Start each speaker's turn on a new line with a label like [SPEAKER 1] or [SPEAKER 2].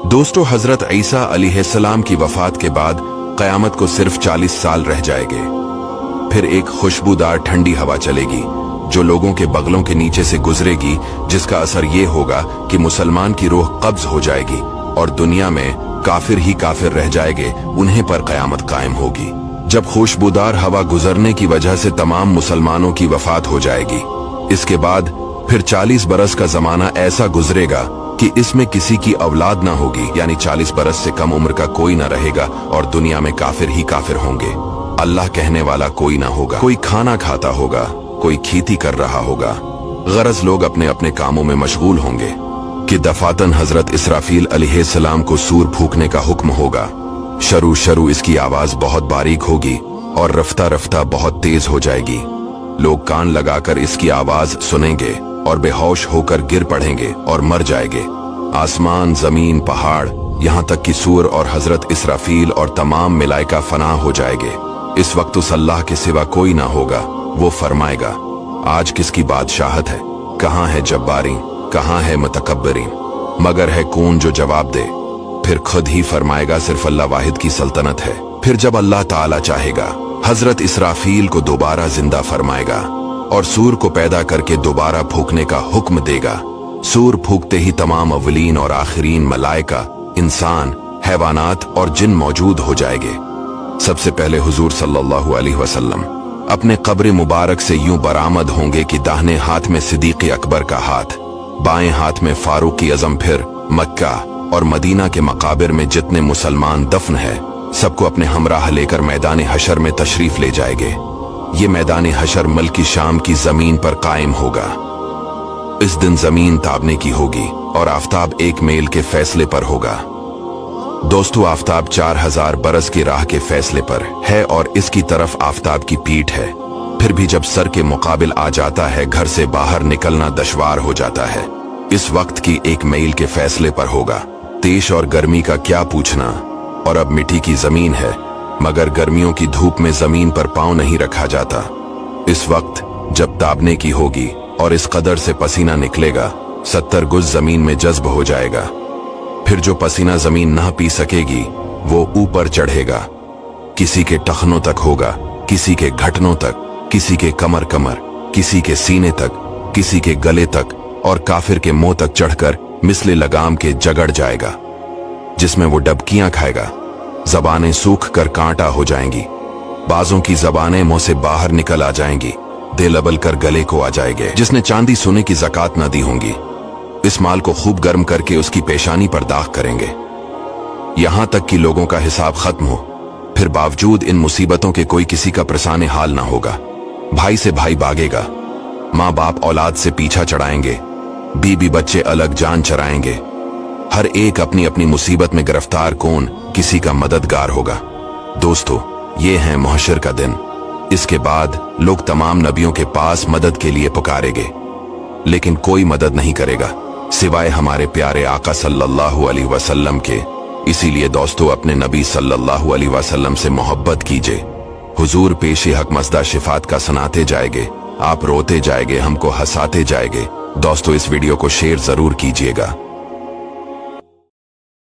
[SPEAKER 1] दोस्तों, हजरत ईसा अलैहिस्सलाम की वफात के बाद क़यामत को सिर्फ 40 साल रह जाएंगे। फिर एक खुशबूदार ठंडी हवा चलेगी जो लोगों के बगलों के नीचे से गुजरेगी, जिसका असर ये होगा कि मुसलमान की रूह कब्ज हो जाएगी और दुनिया में काफिर ही काफिर रह जाएंगे, उन्हें पर क़यामत कायम होगी। जब खुशबूदार हवा गुजरने की वजह से तमाम मुसलमानों की वफात हो जाएगी, इसके बाद फिर 40 बरस का जमाना ऐसा गुजरेगा कि इसमें किसी की औलाद ना होगी, यानी 40 बरस से कम उम्र का कोई ना रहेगा और दुनिया में काफिर ही काफिर होंगे। अल्लाह कहने वाला कोई ना होगा। कोई खाना खाता होगा, कोई खेती कर रहा होगा, गरज लोग अपने अपने कामों में मशगूल होंगे कि दफातन हजरत इसराफील अलैहिस्सलाम को सूर फूंकने का हुक्म होगा। शरू इसकी आवाज बहुत बारीक होगी और रफ्ता रफ्ता बहुत तेज हो जाएगी। लोग कान लगाकर इसकी आवाज सुनेंगे और बेहोश होकर गिर पड़ेंगे और मर जाएंगे। आसमान, जमीन, पहाड़, यहाँ तक कि सूर और हजरत इसराफील और तमाम मलाइका फना हो जाएंगे। इस वक्त उस अल्लाह के सिवा कोई ना होगा। वो फरमाएगा, आज किसकी बादशाहत है? कहाँ है जब्बारी, कहाँ है मुतकब्बिरीन? मगर है कौन जो जवाब दे? फिर खुद ही फरमाएगा, सिर्फ अल्लाह वाहिद की सल्तनत है। फिर जब अल्लाह ताला चाहेगा, हजरत इसराफील को दोबारा जिंदा फरमाएगा और सूर को पैदा करके दोबारा फूंकने का हुक्म देगा। सूर फूंकते ही तमाम अव्वलीन और आखिरीन, मलाइका, इंसान, हैवानात और जिन मौजूद हो जाएंगे। सबसे पहले हुजूर सल्लल्लाहु अलैहि वसल्लम अपने कब्र मुबारक से यूं बरामद होंगे कि दाहिने हाथ में सिद्दीक़ अकबर का हाथ, बाएं हाथ में फारूक आज़म। फिर मक्का और मदीना के मकाबिर में जितने मुसलमान दफन है, सबको अपने हमराह लेकर मैदान हशर में तशरीफ ले जाएंगे। ये मैदान हशर मुल्क शाम की जमीन पर कायम होगा। इस दिन जमीन ताबने की होगी और आफताब एक मेल के फैसले पर होगा। दोस्तों, आफताब 4000 बरस की राह के फैसले पर है और इसकी तरफ आफताब की पीठ है। फिर भी जब सर के मुकाबिल आ जाता है, घर से बाहर निकलना दुश्वार हो जाता है। इस वक्त की एक मील के फैसले पर होगा। तेज और गर्मी का क्या पूछना, और अब मिट्टी की जमीन है, मगर गर्मियों की धूप में जमीन पर पांव नहीं रखा जाता। इस वक्त जब ताबने की होगी और इस कदर से पसीना निकलेगा, 70 गुज जमीन में जज्ब हो जाएगा। फिर जो पसीना जमीन ना पी सकेगी, वो ऊपर चढ़ेगा, किसी के टखनों तक होगा, किसी के घटनों तक, किसी के कमर, किसी के सीने तक, किसी के गले तक, और काफिर के मुंह तक चढ़कर मिसले लगाम के जगड़ जाएगा, जिसमें वो डबकियां खाएगा। जबानें सूख कर कांटा हो जाएंगी, बाजों की जबानें मुंह से बाहर निकल आ जाएंगी, दिल अबल कर गले को आ जाएंगे। जिसने चांदी सोने की ज़कात न दी होंगी, इस माल को खूब गर्म करके उसकी पेशानी पर दाग करेंगे, यहां तक कि लोगों का हिसाब खत्म हो। फिर बावजूद इन मुसीबतों के कोई किसी का प्रसाने हाल ना होगा। भाई से भाई भागेगा, माँ बाप औलाद से पीछा चढ़ाएंगे, बीबी बच्चे अलग जान चराएंगे। हर एक अपनी अपनी मुसीबत में गिरफ्तार, कौन किसी का मददगार होगा। दोस्तों, ये है महशर का दिन। इसके बाद लोग तमाम नबियों के पास मदद के लिए पुकारेंगे, लेकिन कोई मदद नहीं करेगा सिवाय हमारे प्यारे आका सल्लल्लाहु अलैहि वसल्लम के। इसीलिए दोस्तों, अपने नबी सल्लल्लाहु अलैहि वसल्लम से मोहब्बत कीजिए। हुजूर पेशे हक मसदा शिफात का सुनाते जाएंगे, आप रोते जाएंगे, हमको हंसाते जाएंगे। दोस्तों, इस वीडियो को शेयर जरूर कीजिएगा।